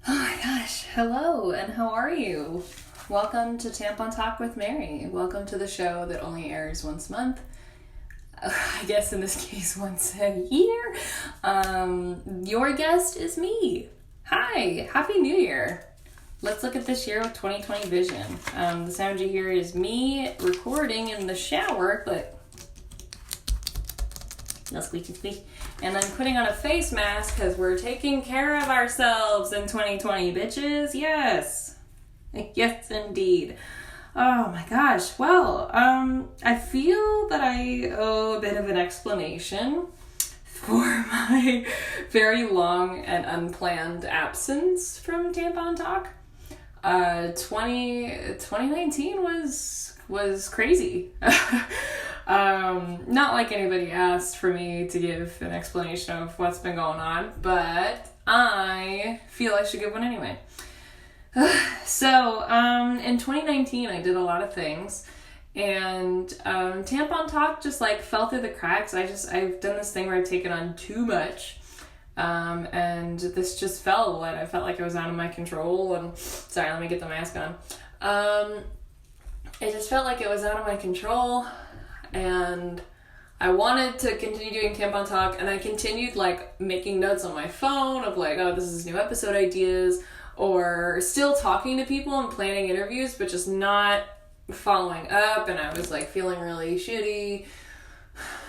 Oh my gosh, hello, and how are you? Welcome to Tampon Talk with Mary. Welcome to the show that only airs once a month. I guess in this case, once a year. Your guest is me. Hi, Happy New Year. Let's look at this year with 2020 vision. The sound you hear is me recording in the shower, but no squeaky squeak. And I'm putting on a face mask because we're taking care of ourselves in 2020, bitches. Yes. Yes, indeed. Oh my gosh. Well, I feel that I owe a bit of an explanation for my very long and unplanned absence from Tampon Talk. 2019 was crazy. Not like anybody asked for me to give an explanation of what's been going on, but I feel I should give one anyway. So, in 2019, I did a lot of things, and Tampon Talk just like fell through the cracks. I've done this thing where I've taken on too much, and this just fell, and I felt like I was out of my control, and sorry, let me get the mask on. It just felt like it was out of my control, and I wanted to continue doing Tampon Talk, and I continued like making notes on my phone of like, oh, this is new episode ideas, or still talking to people and planning interviews, but just not following up, and I was like feeling really shitty.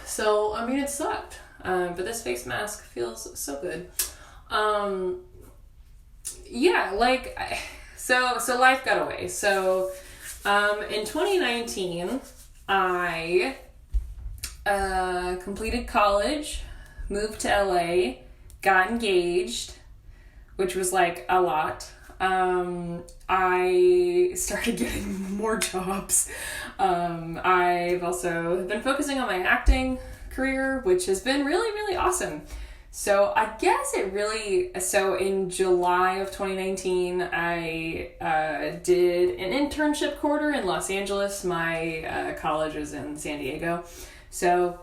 So, I mean, it sucked. But this face mask feels so good. So life got away. So, in 2019, I completed college, moved to LA, got engaged, which was like a lot. I started getting more jobs. I've also been focusing on my acting career, which has been really, really awesome. So I guess in July of 2019, I did an internship quarter in Los Angeles. My college was in San Diego. So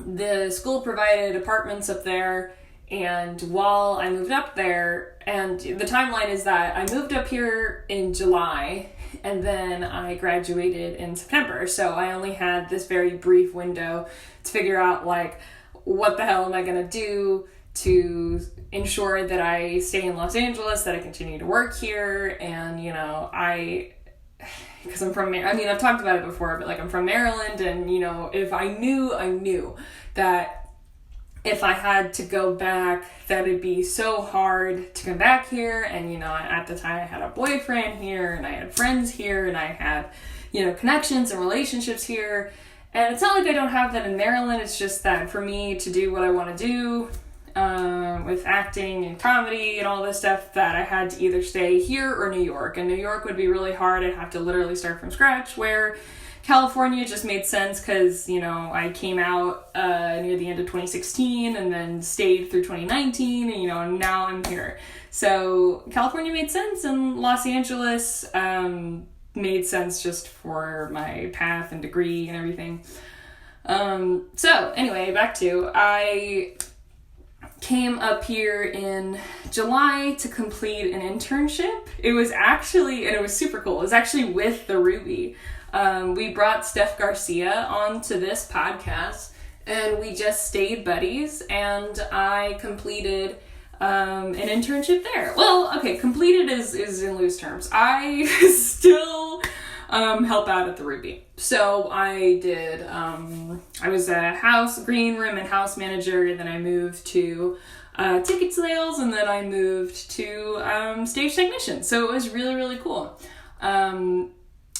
the school provided apartments up there, and while I moved up there, and the timeline is that I moved up here in July, and then I graduated in September. So I only had this very brief window to figure out, like, what the hell am I going to do to ensure that I stay in Los Angeles, that I continue to work here, and, because I'm from, I've talked about it before, but, like, I'm from Maryland, and, if I knew that if I had to go back, that it'd be so hard to come back here. And, at the time I had a boyfriend here, and I had friends here, and I had, connections and relationships here. And it's not like I don't have that in Maryland. It's just that for me to do what I want to do, with acting and comedy and all this stuff, that I had to either stay here or New York. And New York would be really hard. I'd have to literally start from scratch, where California just made sense because, I came out near the end of 2016 and then stayed through 2019, and, now I'm here. So California made sense, and Los Angeles made sense just for my path and degree and everything. So anyway, I came up here in July to complete an internship. It was super cool. It was actually with the Ruby. We brought Steph Garcia onto this podcast, and we just stayed buddies, and I completed an internship there. Well, okay, completed is in loose terms. I still help out at the Ruby. So I did, I was a green room and house manager, and then I moved to ticket sales, and then I moved to stage technician. So it was really, really cool.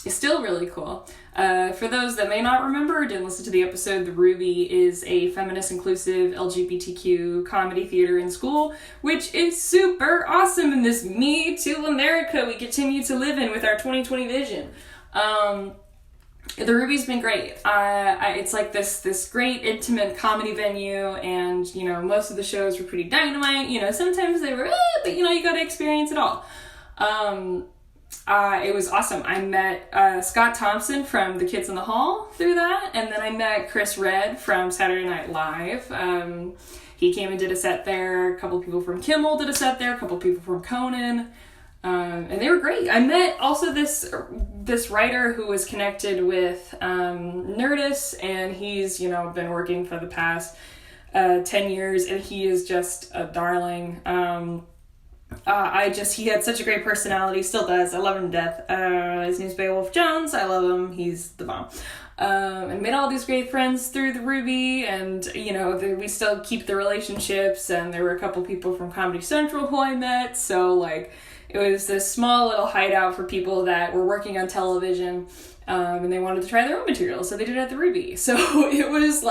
It's still really cool. For those that may not remember or didn't listen to the episode, The Ruby is a feminist, inclusive, LGBTQ comedy theater in school, which is super awesome in this Me Too America we continue to live in with our 2020 vision. The Ruby's been great. It's like this great intimate comedy venue, and, most of the shows were pretty dynamite. Sometimes they were, but, you gotta experience it all. It was awesome. I met Scott Thompson from The Kids in the Hall through that, and then I met Chris Redd from Saturday Night Live. He came and did a set there. A couple people from Kimmel did a set there. A couple people from Conan. And they were great. I met also this writer who was connected with Nerdist, and he's, been working for the past 10 years, and he is just a darling. He had such a great personality, still does. I love him to death. His name's Beowulf Jones. I love him. He's the bomb. And made all these great friends through the Ruby, and, we still keep the relationships, and there were a couple people from Comedy Central who I met, so, it was this small little hideout for people that were working on television, and they wanted to try their own material, so they did it at the Ruby. So it was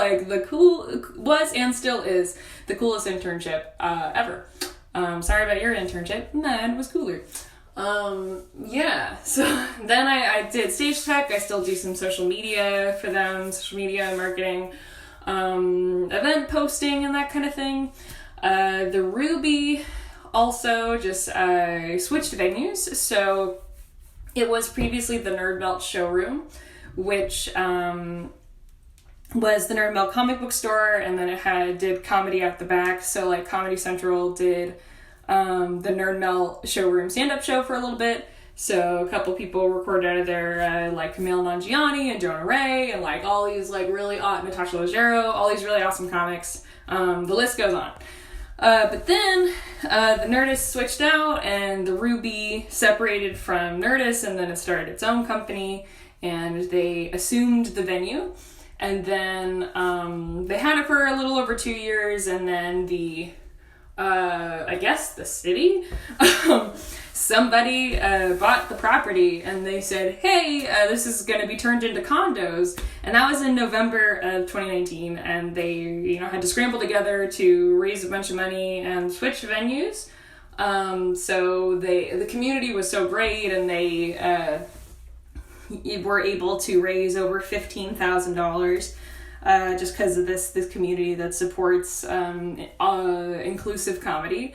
was and still is the coolest internship ever. Sorry about your internship. Mine was cooler. So then I did stage tech. I still do some social media for them, social media marketing, event posting and that kind of thing. The Ruby also just switched venues. So it was previously the Nerd Melt showroom, which was the Nerd Melt comic book store, and then it did comedy at the back. So Comedy Central did the Nerd Melt showroom stand-up show for a little bit. So a couple people recorded out of there, Camille Nanjiani and Jonah Ray, and all these really Natasha Leggero, all these really awesome comics. The list goes on. But then the Nerdist switched out, and the Ruby separated from Nerdist, and then it started its own company, and they assumed the venue, and then they had it for a little over 2 years, and then the city, somebody bought the property, and they said, hey, this is going to be turned into condos, and that was in November of 2019, and they had to scramble together to raise a bunch of money and switch venues. So the community was so great, and they were able to raise over $15,000 just because of this community that supports inclusive comedy.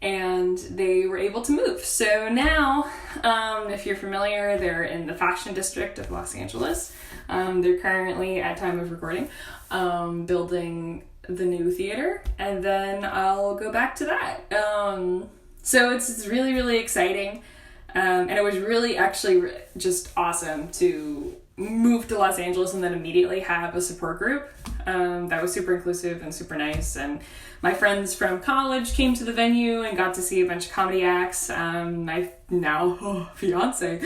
And they were able to move. So now, if you're familiar, they're in the fashion district of Los Angeles. They're currently, at time of recording, building the new theater. And then I'll go back to that. So it's really, really exciting. And it was really actually just awesome to move to Los Angeles and then immediately have a support group that was super inclusive and super nice. And my friends from college came to the venue and got to see a bunch of comedy acts. My fiance,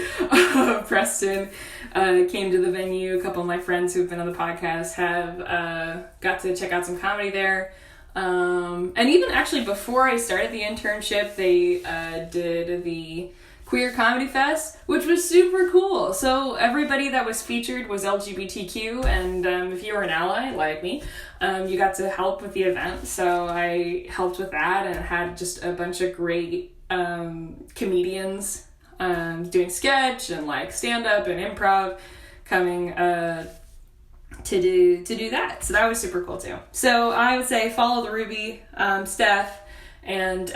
Preston, came to the venue. A couple of my friends who've been on the podcast have got to check out some comedy there. And even actually before I started the internship, they did the Queer Comedy Fest, which was super cool. So everybody that was featured was LGBTQ, and if you were an ally like me, you got to help with the event. So I helped with that and had just a bunch of great comedians doing sketch and stand-up and improv coming to do that. So that was super cool too. So I would say follow the Ruby, Steph. And,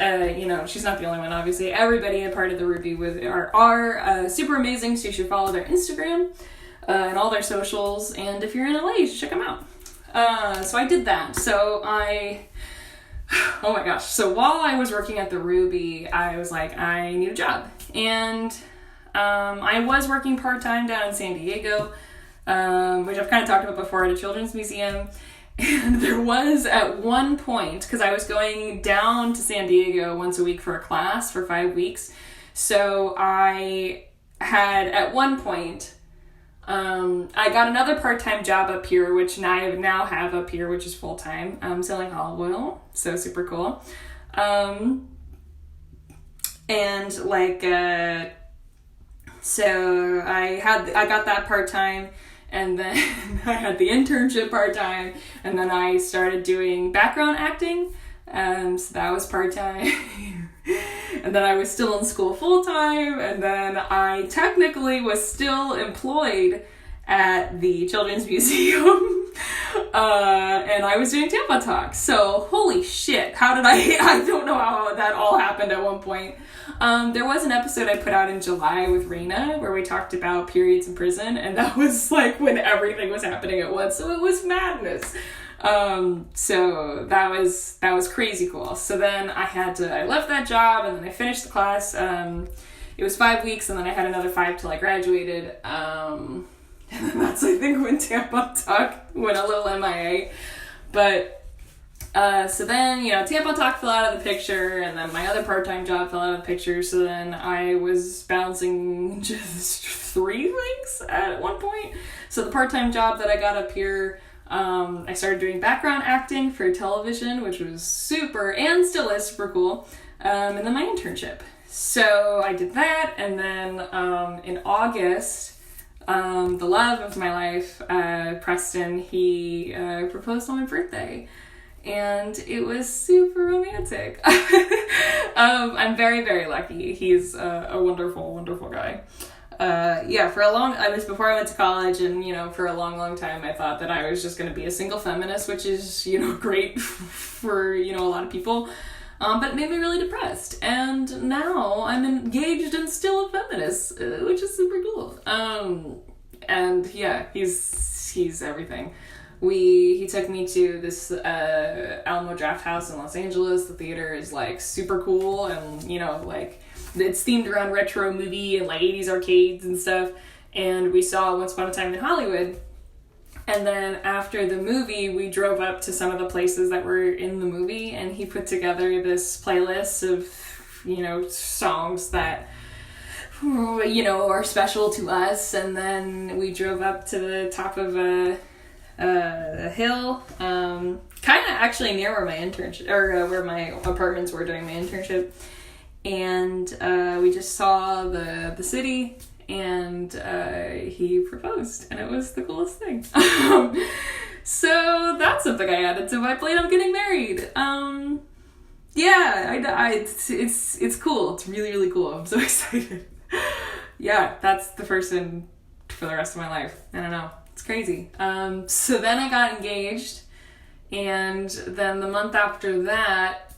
she's not the only one, obviously. Everybody a part of the Ruby are super amazing, so you should follow their Instagram and all their socials. And if you're in LA, you should check them out. So I did that. So oh my gosh. So while I was working at the Ruby, I was like, I need a job. And I was working part-time down in San Diego, which I've kind of talked about before, at a children's museum. And there was at one point, because I was going down to San Diego once a week for a class for 5 weeks. So I had, at one point, I got another part-time job up here, which I now have up here, which is full-time. I'm selling olive oil. So super cool. So I got that part-time. And then I had the internship part-time, and then I started doing background acting, so that was part-time. And then I was still in school full-time, and then I technically was still employed at the Children's Museum, and I was doing Tampon Talk. So, holy shit, I don't know how that all happened at one point. There was an episode I put out in July with Raina where we talked about periods in prison, and that was when everything was happening at once, so it was madness. So that was crazy cool. So then I left that job, and then I finished the class. It was 5 weeks, and then I had another 5 till I graduated. And then that's, I think, when Tampon Talk went a little MIA. But so then, Tampon Talk fell out of the picture, and then my other part-time job fell out of the picture, so then I was balancing just 3 things at one point. So the part-time job that I got up here, I started doing background acting for television, which was super, and still is super cool, and then my internship. So I did that, and then in August, the love of my life, Preston, he proposed on my birthday. And it was super romantic. I'm very, very lucky. He's a wonderful, wonderful guy. I was before I went to college, and, for a long, long time, I thought that I was just going to be a single feminist, which is, great for, a lot of people. But it made me really depressed. And now I'm engaged and still a feminist, which is super cool. And yeah, he's everything. He took me to this Alamo Draft House in Los Angeles. The theater is super cool, and it's themed around retro movie and 80s arcades and stuff. And we saw Once Upon a Time in Hollywood. And then after the movie, we drove up to some of the places that were in the movie, and he put together this playlist of songs that are special to us. And then we drove up to the top of a hill, kind of actually near where my internship, or where my apartments were during my internship, and we just saw the city, and he proposed, and it was the coolest thing. So that's something I added to my plate of getting married. It's cool. It's really, really cool. I'm so excited. Yeah, that's the person for the rest of my life. I don't know. It's crazy. So then I got engaged, and then the month after that,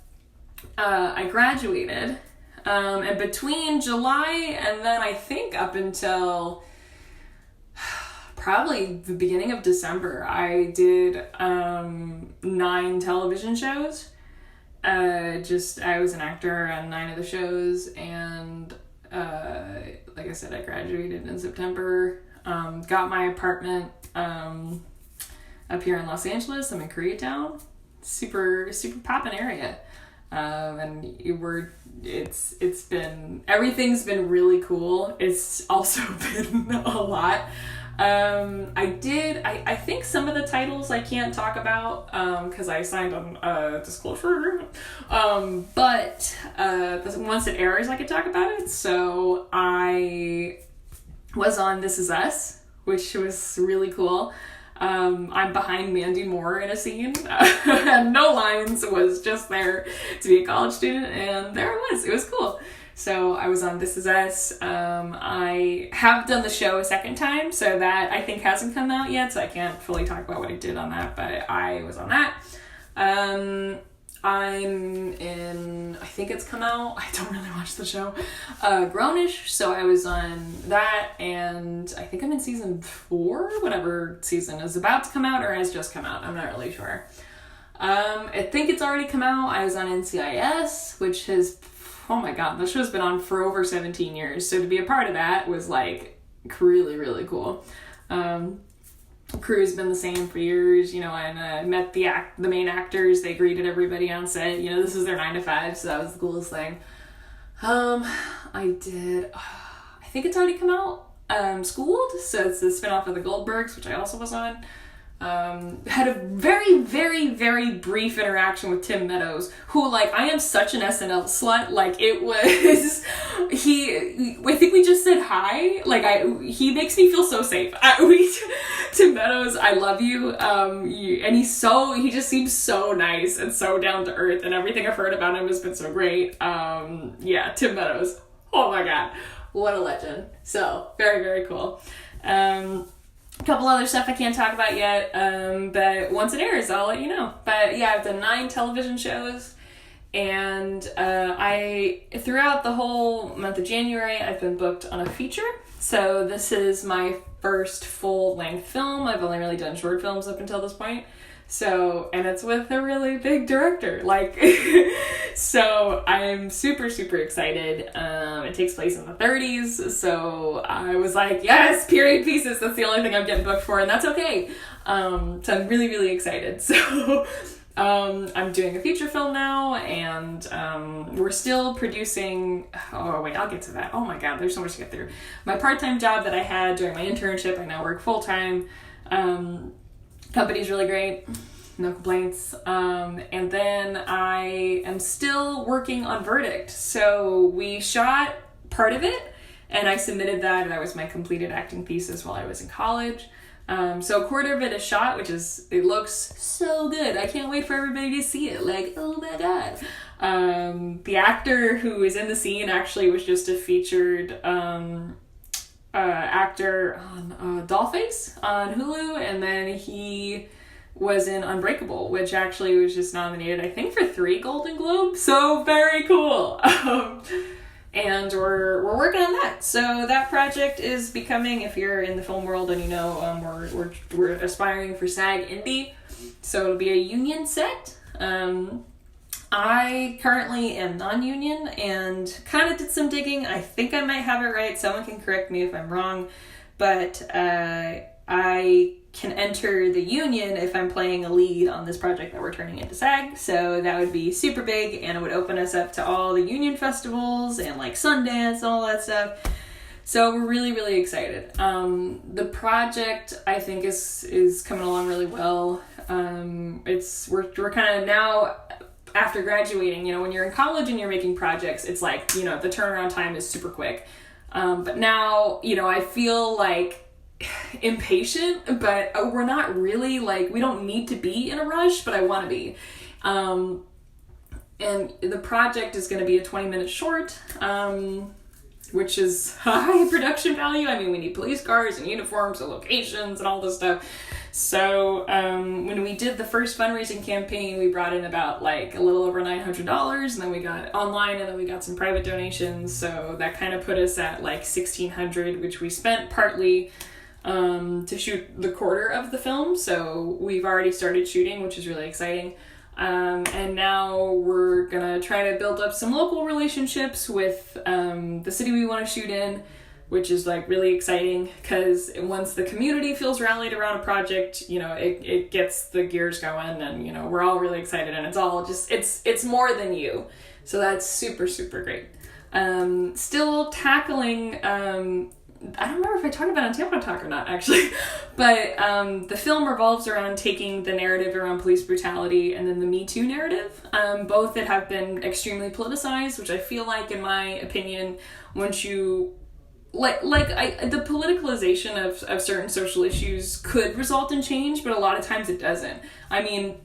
I graduated. And between July and then I think up until probably the beginning of December, I did 9 television shows. I was an actor on 9 of the shows, and like I said, I graduated in September. Got my apartment up here in Los Angeles. I'm in Koreatown. Super, super poppin' area. Everything's been really cool. It's also been a lot. I think some of the titles I can't talk about, cause I signed on a disclosure agreement. But once it airs, I can talk about it. So I was on This Is Us, which was really cool. I'm behind Mandy Moore in a scene. Had no lines, was just there to be a college student, and there it was. It was cool. So I was on This Is Us. I have done the show a second time, so that I think hasn't come out yet, so I can't fully talk about what I did on that, but I was on that. I'm in, I think it's come out, I don't really watch the show, Grownish, so I was on that, and I think I'm in season 4, whatever season is about to come out or has just come out, I'm not really sure. I think it's already come out. I was on NCIS, which has, oh my god, the show's been on for over 17 years, so to be a part of that was really, really cool. Crew's been the same for years, and I met the main actors. They greeted everybody on set. This is their 9 to 5, so that was the coolest thing. I think it's already come out. Schooled, so it's the spinoff of the Goldbergs, which I also was on. Had a very, very, very brief interaction with Tim Meadows, who, I am such an SNL slut, it was, I think we just said hi, he makes me feel so safe. Tim Meadows, I love you, and he just seems so nice and so down to earth, and everything I've heard about him has been so great. Tim Meadows, oh my god, what a legend. So, very, very cool. A couple other stuff I can't talk about yet, but once it airs, I'll let you know. But yeah, I've done 9 television shows, and throughout the whole month of January, I've been booked on a feature. So this is my first full-length film. I've only really done short films up until this point. So, and it's with a really big director, like, so I'm super, super excited. It takes place in the 30s, so I was like, yes, period pieces, that's the only thing I'm getting booked for, and that's okay. So I'm really, really excited. So, I'm doing a feature film now, and we're still producing, oh wait, I'll get to that. Oh my god, there's so much to get through. My part-time job that I had during my internship, I now work full-time. Company's really great, no complaints. And then I am still working on Verdict. So we shot part of it, and I submitted that. That was my completed acting thesis while I was in college. So a quarter of it is shot, it looks so good. I can't wait for everybody to see it. Like, oh my god. The actor who is in the scene actually was just a featured actor on Dollface on Hulu, and then he was in Unbreakable, which actually was just nominated, I think, for 3 Golden Globes. So very cool. And we're working on that. So that project is becoming, if you're in the film world and you know, we're aspiring for SAG Indie. So it'll be a union set. I currently am non-union and kind of did some digging. I think I might have it right. Someone can correct me if I'm wrong. But I can enter the union if I'm playing a lead on this project that we're turning into SAG. So that would be super big, and it would open us up to all the union festivals and like Sundance and all that stuff. So we're really, really excited. The project, I think, is coming along really well. We're kind of now, after graduating, you know, when you're in college and you're making projects, it's like, you know, the turnaround time is super quick. But now, you know, I feel like impatient, but we're not really, like, we don't need to be in a rush, but I want to be. And the project is going to be a 20-minute short, which is high production value. I mean, we need police cars and uniforms and locations and all this stuff. So when we did the first fundraising campaign, we brought in about like a little over $900, and then we got online, and then we got some private donations. So that kind of put us at like $1,600, which we spent partly to shoot the quarter of the film. So we've already started shooting, which is really exciting. And now we're gonna try to build up some local relationships with the city we want to shoot in, which is like really exciting, because once the community feels rallied around a project, you know, it gets the gears going, and, you know, we're all really excited, and it's all just, it's more than you. So that's super, super great. Still tackling, I don't remember if I talked about it on Tampon Talk or not, actually, but the film revolves around taking the narrative around police brutality and then the Me Too narrative, both that have been extremely politicized, which I feel like, in my opinion, once you, the politicalization of certain social issues could result in change, but a lot of times it doesn't. I mean,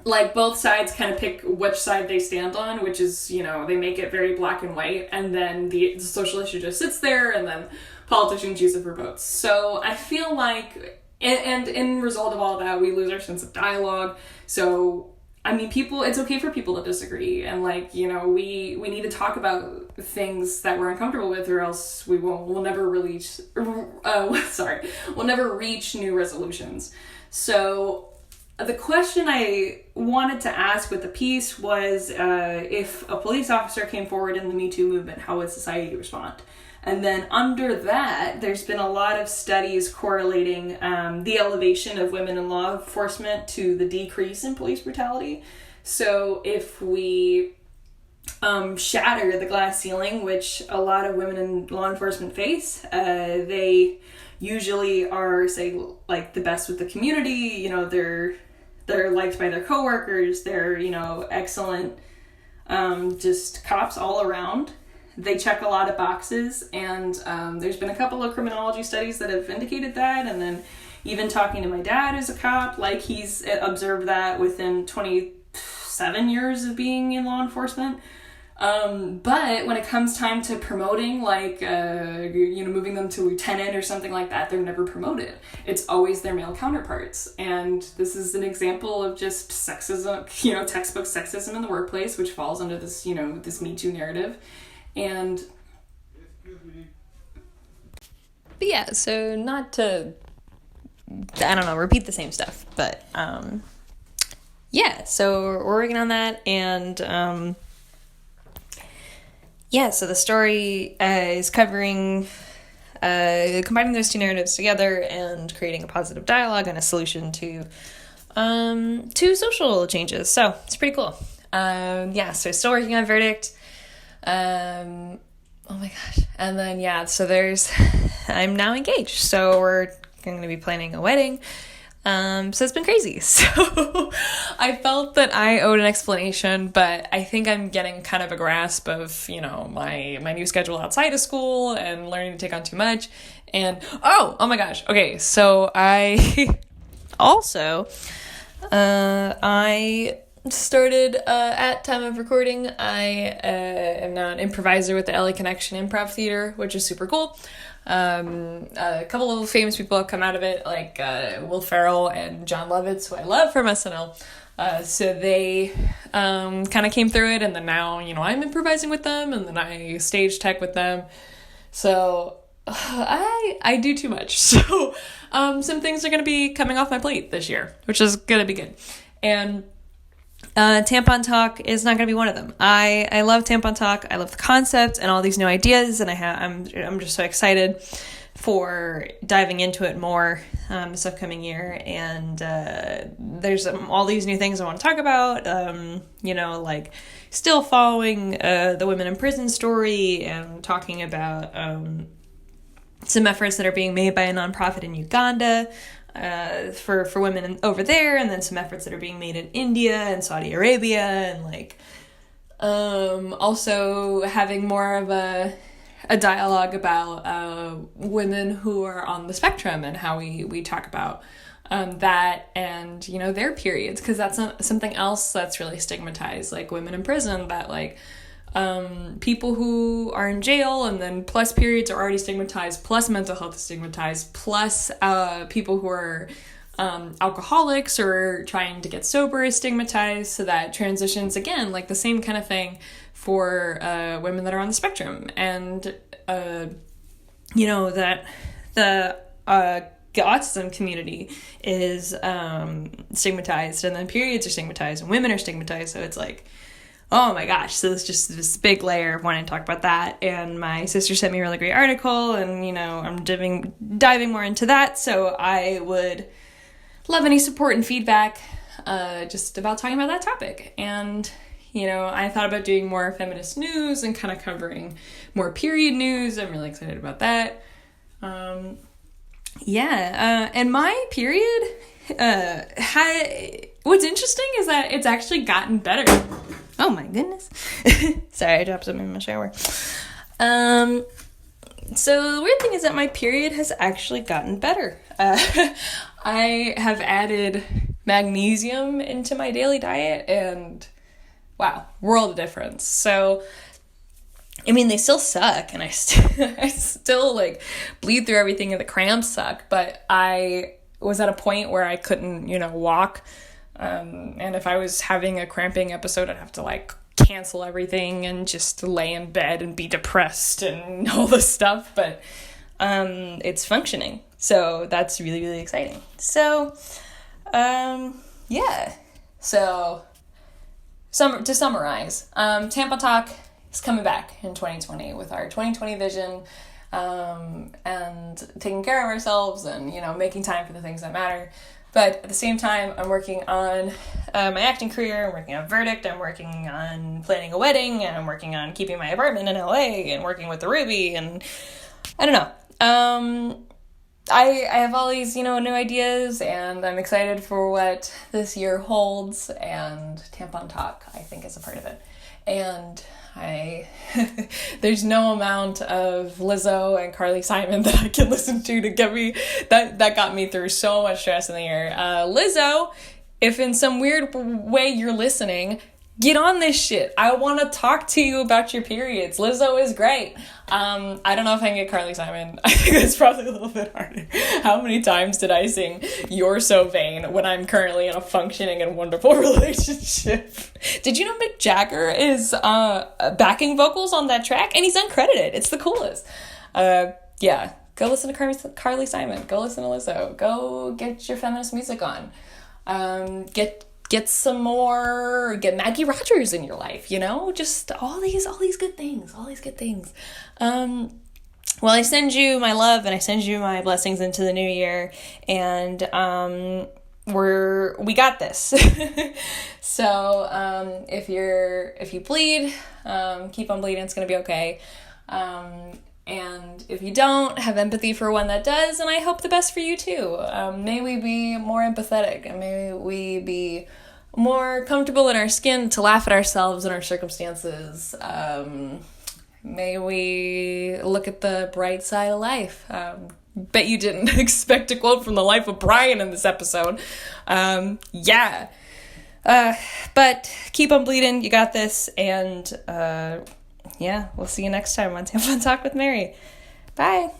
like, both sides kind of pick which side they stand on, which is, you know, they make it very black and white, and then the social issue just sits there, and then politicians use it for votes. So I feel like, and in result of all that, we lose our sense of dialogue. So, I mean, it's okay for people to disagree, and, like, you know, we need to talk about things that we're uncomfortable with, or else we'll never reach new resolutions. So the question I wanted to ask with the piece was, if a police officer came forward in the Me Too movement, how would society respond? And then under that, there's been a lot of studies correlating the elevation of women in law enforcement to the decrease in police brutality. So if we shatter the glass ceiling, which a lot of women in law enforcement face, they usually are, say, like, the best with the community. You know, they're liked by their coworkers. They're, you know, excellent, just cops all around. They check a lot of boxes, and there's been a couple of criminology studies that have indicated that, and then even talking to my dad, who's a cop, like, he's observed that within 27 years of being in law enforcement. But when it comes time to promoting, like, moving them to lieutenant or something like that, they're never promoted. It's always their male counterparts. And this is an example of just sexism, you know, textbook sexism in the workplace, which falls under this, you know, this Me Too narrative. And, but yeah, so not to, I don't know, repeat the same stuff, but, yeah, so we're working on that, and so the story is covering combining those two narratives together and creating a positive dialogue and a solution to social changes. So it's pretty cool. So still working on Verdict. Oh my gosh. And then, so I'm now engaged. So we're going to be planning a wedding. So it's been crazy. So I felt that I owed an explanation, but I think I'm getting kind of a grasp of, my new schedule outside of school and learning to take on too much. And, oh my gosh. Okay. So I also, I started, at time of recording, I am now an improviser with the LA Connection Improv Theater, which is super cool. A couple of famous people have come out of it, like Will Ferrell and John Lovitz, who I love from SNL. So they kind of came through it, and then now, I'm improvising with them, and then I stage tech with them. So I do too much. So some things are going to be coming off my plate this year, which is going to be good. And Tampon Talk is not going to be one of them. I love Tampon Talk. I love the concept and all these new ideas, and I'm just so excited for diving into it more this upcoming year. And there's all these new things I want to talk about. Like still following the women in prison story and talking about some efforts that are being made by a nonprofit in Uganda. For women over there, and then some efforts that are being made in India and Saudi Arabia, and also having more of a dialogue about women who are on the spectrum and how we talk about that and their periods, because that's not something else that's really stigmatized, like women in prison, that people who are in jail and then plus periods are already stigmatized, plus mental health is stigmatized, plus people who are alcoholics or trying to get sober is stigmatized. So that transitions again, like the same kind of thing for women that are on the spectrum. And that the autism community is stigmatized, and then periods are stigmatized, and women are stigmatized. So it's like, oh my gosh, so it's just this big layer of wanting to talk about that. And my sister sent me a really great article, and I'm diving more into that. So I would love any support and feedback just about talking about that topic. And I thought about doing more feminist news and kind of covering more period news. I'm really excited about that. And my period what's interesting is that it's actually gotten better. Oh my goodness. Sorry, I dropped something in my shower. So the weird thing is that my period has actually gotten better. I have added magnesium into my daily diet, and wow, world of difference. So, they still suck, and I still bleed through everything, and the cramps suck, but I was at a point where I couldn't, walk. And if I was having a cramping episode, I'd have to cancel everything and just lay in bed and be depressed and all this stuff. But it's functioning. So that's really, really exciting. So, So to summarize, Tampon Talk is coming back in 2020 with our 2020 vision, and taking care of ourselves and, making time for the things that matter. But at the same time, I'm working on my acting career, I'm working on Verdict, I'm working on planning a wedding, and I'm working on keeping my apartment in LA, and working with the Ruby, and I don't know. I have all these, new ideas, and I'm excited for what this year holds, and Tampon Talk, I think, is a part of it. And there's no amount of Lizzo and Carly Simon that I can listen to get me, that got me through so much stress in the year. Lizzo, if in some weird way you're listening, get on this shit. I want to talk to you about your periods. Lizzo is great. I don't know if I can get Carly Simon. I think it's probably a little bit harder. How many times did I sing You're So Vain when I'm currently in a functioning and wonderful relationship? Did you know Mick Jagger is backing vocals on that track? And he's uncredited. It's the coolest. Go listen to Carly Simon. Go listen to Lizzo. Go get your feminist music on. Get get some more, get Maggie Rogers in your life, you know, just all these good things. Well, I send you my love and I send you my blessings into the new year, and we got this. So if you bleed, keep on bleeding, it's gonna be okay. And if you don't, have empathy for one that does, and I hope the best for you too. May we be more empathetic, and may we be more comfortable in our skin to laugh at ourselves and our circumstances. May we look at the bright side of life. Bet you didn't expect a quote from the life of Brian in this episode. Yeah. But keep on bleeding. You got this. And yeah, we'll see you next time on Tampon Talk with Mary. Bye.